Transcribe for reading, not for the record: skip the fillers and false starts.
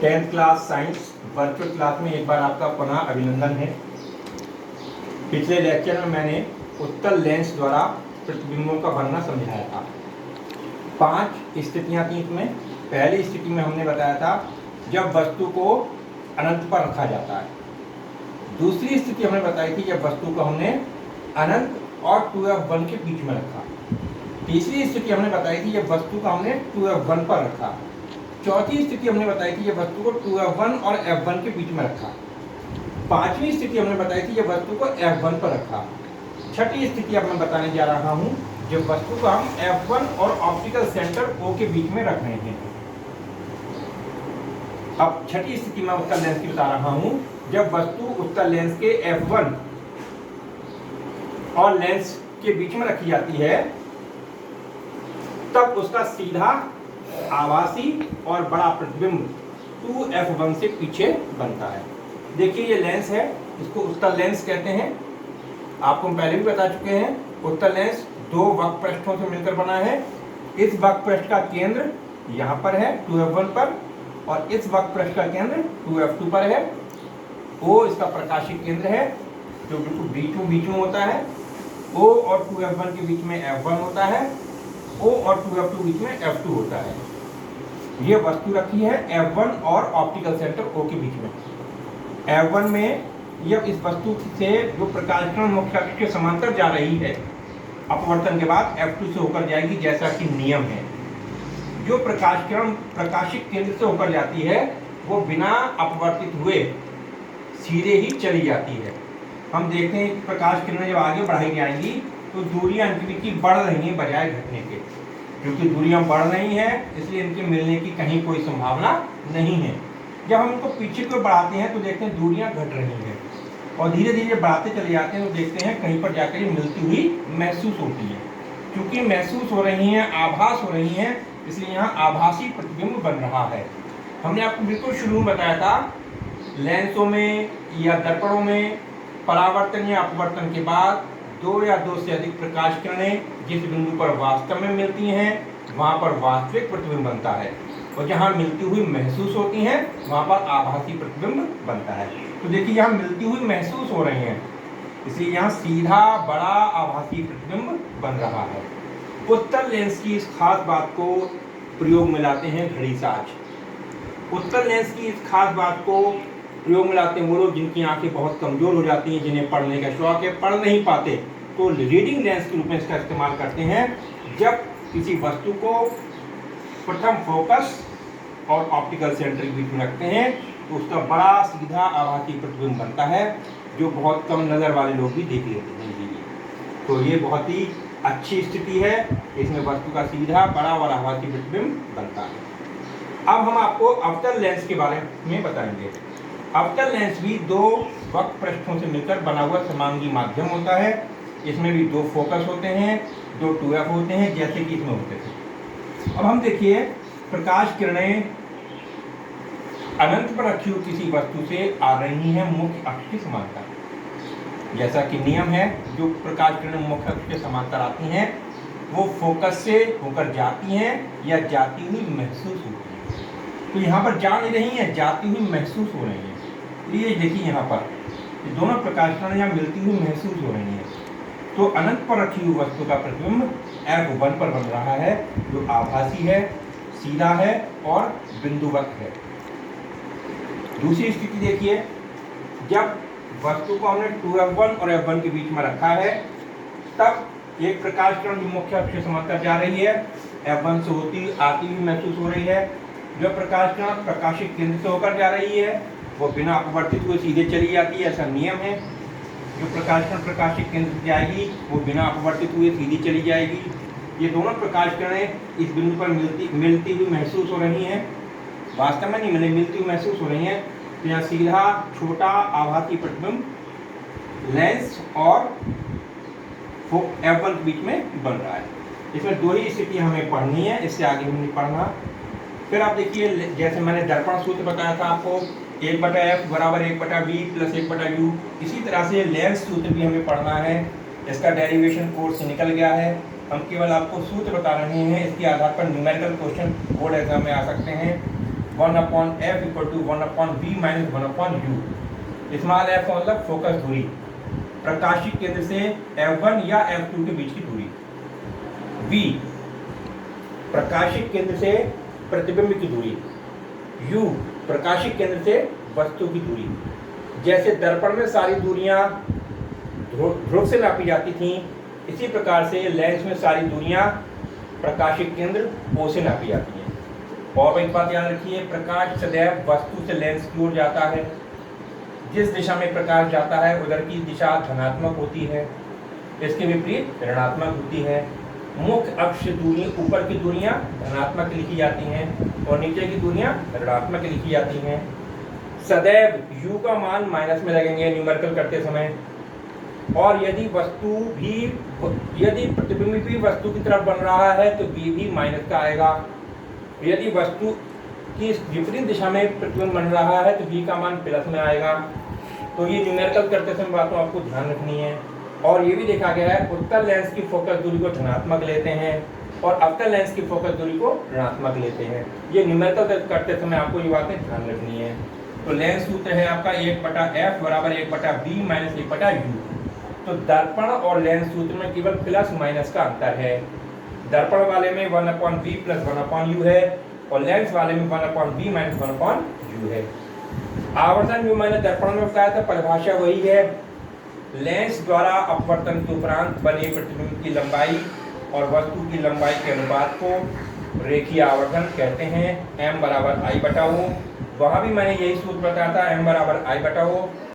10th class science virtual class में एक बार आपका पुनः अभिनंदन है। पिछले लेक्चर में मैंने उत्तल लेंस द्वारा प्रतिबिंबों का बनना समझाया था। 5 स्थितियां थी इसमें। पहली स्थिति में हमने बताया था जब वस्तु को अनंत पर रखा जाता है। दूसरी स्थिति हमने बताई थी जब वस्तु को हमने अनंत और 2f1 के बीच में रखा। तीसरी स्थिति हमने बताई थी जब वस्तु को हमने 2f1 पर रखा। चौथी स्थिति हमने बताई थी जब वस्तु को 2f1 और f1 के बीच में रखा। पांचवी स्थिति हमने बताई थी जब वस्तु को f1 पर रखा। छठी स्थिति अब मैं बताने जा रहा हूं जब वस्तु को हम f1 और ऑप्टिकल सेंटर O के बीच में रख रहे हैं। अब छठी स्थिति में उत्तल लेंस की बता रहा हूं जब वस्तु उत्तल लेंस के f1 और लेंस के बीच में रखी जाती है तब उसका सीधा आभासी और बड़ा प्रतिबिंब 2f1 से पीछे बनता है। देखिए ये लेंस है, इसको उत्तल लेंस कहते हैं। आपको हम पहले भी बता चुके हैं उत्तल लेंस 2 वक्रपृष्ठों से मिलकर बना है। इस वक्रपृष्ठ का केंद्र यहाँ पर है 2f1 पर और इस वक्रपृष्ठ का केंद्र 2f2 पर है। O इसका प्रकाशिक केंद्र है जो बिल्कुल बीच में होता है। O और 2f1 के बीच में f1 होता है। O और 2f2 बीच में f2 होता है। ये वस्तु रखी है f1 और ऑप्टिकल सेंटर O के बीच में। f1 में जब इस वस्तु से जो प्रकाश किरण मुख्य अक्ष के समांतर जा रही है अपवर्तन के बाद f2 से होकर जाएगी जैसा कि नियम है। जो प्रकाश किरण प्रकाशिक केंद्र से होकर जाती है वो बिना अपवर्तित हुए सीधे ही चली जाती है। हम देखते हैं कि प्रकाश किरणें जब आगे बढ़ाई जाएंगी तो दूरियां इनकी बढ़ रही हैं बजाय घटने के। क्योंकि दूरियां बढ़ रही हैं इसलिए इनके मिलने की कहीं कोई संभावना नहीं है। जब हम इनको पीछे को बढ़ाते हैं तो देखते हैं दूरियां घट रही हैं और धीरे धीरे बढ़ाते चले जाते हैं तो देखते हैं कहीं पर जाकर ये मिलती हुई महसूस होती है। क्योंकि महसूस हो रही हैं, आभास हो रही हैं, इसलिए यहाँ आभासी प्रतिबिंब बन रहा है। हमने आपको बिल्कुल शुरू में बताया था लेंसों में या दर्पणों में परावर्तन या अपवर्तन के बाद 2 या 2 से अधिक प्रकाश किरणें जिस बिंदु पर वास्तव में मिलती हैं वहां पर वास्तविक प्रतिबिंब बनता है और जहां मिलती हुई महसूस होती हैं वहां पर आभासी प्रतिबिंब बनता है। तो देखिए यहाँ मिलती हुई महसूस हो रही हैं इसलिए यहाँ सीधा बड़ा आभासी प्रतिबिंब बन रहा है। उत्तल लेंस की इस खास बात को प्रयोग में लाते हैं घड़ी साज। उत्तल लेंस की इस खास बात को प्रयोग में लाते हैं वो लोग जिनकी आंखें बहुत कमजोर हो जाती हैं, जिन्हें पढ़ने का शौक है, पढ़ नहीं पाते, तो रीडिंग लेंस के रूप में इसका इस्तेमाल करते हैं। जब किसी वस्तु को प्रथम फोकस और ऑप्टिकल सेंटर के बीच में रखते हैं तो उसका बड़ा सीधा आभासी प्रतिबिंब बनता है जो बहुत कम नज़र वाले लोग भी देख लेते हैं। तो ये बहुत ही अच्छी स्थिति है, इसमें वस्तु का सीधा बड़ा और आभासी प्रतिबिंब बनता है। अब हम आपको अवतल लेंस के बारे में बताएंगे। अवतल लेंस भी 2 वक्रपृष्ठों से मिलकर बना हुआ समांगी माध्यम होता है। इसमें भी 2 फोकस होते हैं, 2 2f होते हैं जैसे कि इसमें होते थे। अब हम देखिए प्रकाश किरणें अनंत पर रखी हुई किसी वस्तु से आ रही हैं मुख्य अक्ष के समांतर। जैसा कि नियम है जो प्रकाश किरणें मुख्य अक्ष के समांतर आती हैं वो फोकस से होकर जाती हैं या जाती हुई महसूस होती हैं। तो यहाँ पर जा नहीं रही हैं, जाती हुई महसूस हो रही हैं। ये देखिए यहाँ पर ये दोनों प्रकाश किरणें यहाँ मिलती हुई महसूस हो रही हैं। तो अनंत पर रखी हुई वस्तु का प्रतिबिंब f1 पर बन रहा है जो आभासी है, सीधा है और बिंदुवत है। दूसरी स्थिति देखिए जब वस्तु को हमने 2f1 और f1 के बीच में रखा है तब एक प्रकाश किरण मुख्य अक्ष के समांतर जा रही है, f1 से आती हुई महसूस हो रही है। जो प्रकाश किरण प्रकाशिक केंद्र से होकर जा रही है वो बिना अपवर्तित हुए सीधे चली जाती है, ऐसा नियम है। जो प्रकाश किरण प्रकाशिक केंद्र से जाएगी वो बिना अपवर्तित हुए सीधी चली जाएगी। ये दोनों प्रकाश किरणें इस बिंदु पर मिलती हुई महसूस हो रही हैं, वास्तव में नहीं मिलती हुई महसूस हो रही हैं। तो यहाँ सीधा छोटा आभासी प्रतिबिंब लेंस और f1 के बीच में बन रहा है। इसमें 2 ही स्थितियाँ हमें पढ़नी है, इससे आगे हमें नहीं पढ़ना। फिर आप देखिए जैसे मैंने दर्पण सूत्र बताया था आपको 1/f बराबर 1/v प्लस 1/u। इसी तरह से लेंस सूत्र भी हमें पढ़ना है। इसका डेरिवेशन कोर्स निकल गया है, हम केवल आपको सूत्र बता रहे हैं। इसके आधार पर न्यूमेरिकल क्वेश्चन बोर्ड एग्जाम में आ सकते हैं। 1/f equal to 1/v minus 1/u। Small F मतलब फोकस दूरी, प्रकाशिक केंद्र से F1 या F2 के बीच की दूरी। V प्रकाशिक केंद्र से प्रतिबिंब की दूरी। U प्रकाशिक केंद्र से वस्तु की दूरी। जैसे दर्पण में सारी दूरियां ध्रुव से नापी जाती थीं, इसी प्रकार से लेंस में सारी दूरियां प्रकाशिक केंद्र O से नापी जाती हैं। और एक बात याद रखिए, प्रकाश सदैव वस्तु से लेंस की ओर जाता है। जिस दिशा में प्रकाश जाता है उधर की दिशा धनात्मक होती है, इसके विपरीत ऋणात्मक होती है। मुख्य अक्ष दूरी, ऊपर की दूरियां धनात्मक लिखी जाती हैं और नीचे की दूरियां ऋणात्मक लिखी जाती हैं। सदैव u का मान माइनस में लगेंगे न्यूमेरिकल करते समय। और यदि प्रतिबिंब भी वस्तु की तरफ बन रहा है तो v भी माइनस का आएगा। यदि वस्तु की विपरीत दिशा में प्रतिबिंब बन रहा है तो v का मान प्लस में आएगा। तो ये न्यूमेरिकल करते समय बातों आपको ध्यान रखनी है। और ये भी देखा गया है, उत्तल लेंस की फोकस दूरी को धनात्मक लेते हैं और अवतल लेंस की फोकस दूरी को ऋणात्मक लेते हैं। ये न्यूमेरिकल करते समय आपको ये बातें ध्यान रखनी है। तो लेंस सूत्र है आपका 1/f बराबर 1/b माइनस 1/u। तो दर्पण और लेंस सूत्र में केवल प्लस माइनस का अंतर है। दर्पण वाले में 1/v प्लस 1/u है और लेंस वाले में 1/v माइनस 1/u है। आवर्धन जो मैंने दर्पण में बताया था, परिभाषा वही है। लेंस द्वारा अपवर्तन के उपरांत बने प्रतिबिंब की लंबाई और वस्तु की लंबाई के अनुपात को रेखीय आवर्धन कहते हैं। m बराबर I/O। वहाँ भी मैंने यही सूत्र बताया था, m बराबर I/O।